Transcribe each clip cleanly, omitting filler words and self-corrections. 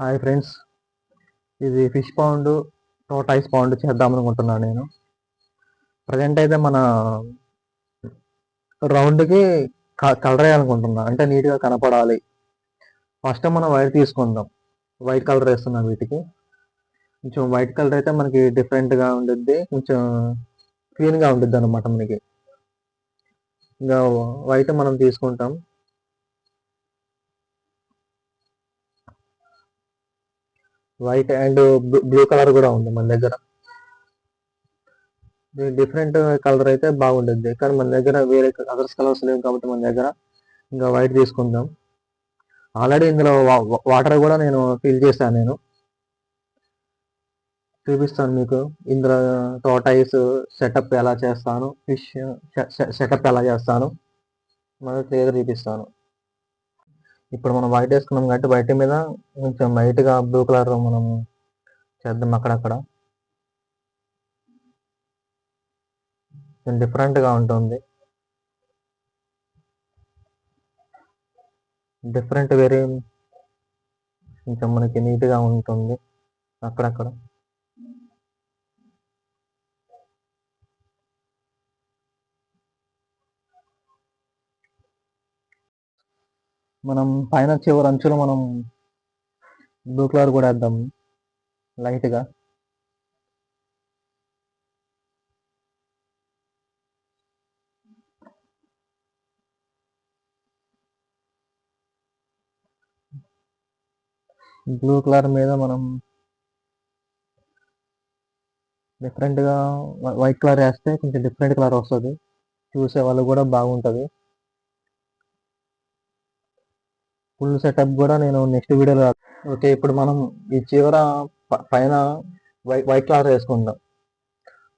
Hi friends, ఇది fish pound tortoise pound చేద్దాం అనుకుంటున్నాను నేను. ప్రజెంట్ అయితే మన రౌండ్కి కలర్ వేయాలనుకుంటున్నా, అంటే నీట్గా కనపడాలి. ఫస్ట్ మనం వైట్ తీసుకుందాం. వైట్ కలర్ వేస్తున్నాం వీటికి. కొంచెం వైట్ కలర్ అయితే మనకి డిఫరెంట్గా ఉండిద్ది, కొంచెం క్లీన్గా ఉండిద్ది అనమాట మనకి. ఇంకా వైట్ మనం తీసుకుంటాం. వైట్ అండ్ బ్లూ కలర్ కూడా ఉంది మన దగ్గర. డిఫరెంట్ కలర్ అయితే బాగుంటుంది, కానీ మన దగ్గర వేరే అదర్స్ కలర్స్ లేవు కాబట్టి మన దగ్గర ఇంకా వైట్ తీసుకుందాం. ఆల్రెడీ ఇందులో వాటర్ కూడా నేను ఫిల్ చేశాను. నేను చూపిస్తాను మీకు ఇందులో టోటాయిస్ సెటప్ ఎలా చేస్తాను, ఫిష్ సెటప్ ఎలా చేస్తాను మనకు క్లియర్గా చూపిస్తాను. ఇప్పుడు మనం వైట్ వేసుకున్నాం కాబట్టి వైట్ మీద కొంచెం లైట్గా బ్లూ కలర్ మనం చేద్దాం. అక్కడక్కడ కొంచెం డిఫరెంట్గా ఉంటుంది. డిఫరెంట్ వేరే కొంచెం మనకి నీట్గా ఉంటుంది అక్కడక్కడ. మనం పైన చివరి అంచులో మనం బ్లూ కలర్ కూడా వేద్దాం లైట్గా. బ్లూ కలర్ మీద మనం డిఫరెంట్గా వైట్ కలర్ వేస్తే కొంచెం డిఫరెంట్ కలర్ వస్తుంది, చూసే వాళ్ళు కూడా బాగుంటుంది. ఫుల్ సెటప్ కూడా నేను నెక్స్ట్ వీడియోలో. ఓకే, ఇప్పుడు మనం ఈ చివర పైన వైట్ కలర్ వేసుకుందాం.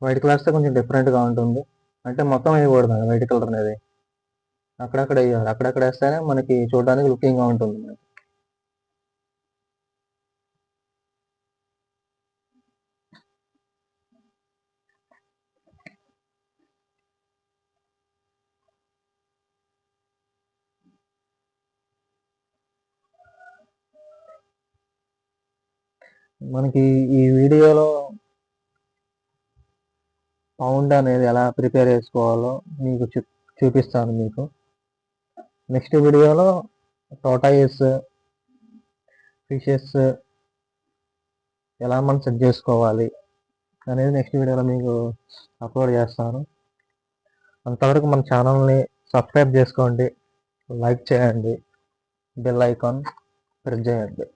వైట్ కలర్ వస్తే కొంచెం డిఫరెంట్గా ఉంటుంది, అంటే మొత్తం వేయకూడదు వైట్ కలర్ అనేది, అక్కడక్కడ వేయాలి. అక్కడక్కడ వేస్తేనే మనకి చూడడానికి లుకింగ్గా ఉంటుంది. మనకి ఈ వీడియోలో పౌండ్ అనేది ఎలా ప్రిపేర్ చేసుకోవాలో మీకు చూపిస్తాను మీకు. నెక్స్ట్ వీడియోలో టోటాయిస్ ఫిషెస్ ఎలా మనం సెట్ చేసుకోవాలి అనేది నెక్స్ట్ వీడియోలో మీకు అప్లోడ్ చేస్తాను. అంతవరకు మన ఛానల్ని సబ్స్క్రైబ్ చేసుకోండి, లైక్ చేయండి, బెల్ ఐకాన్ ప్రెస్ చేయండి.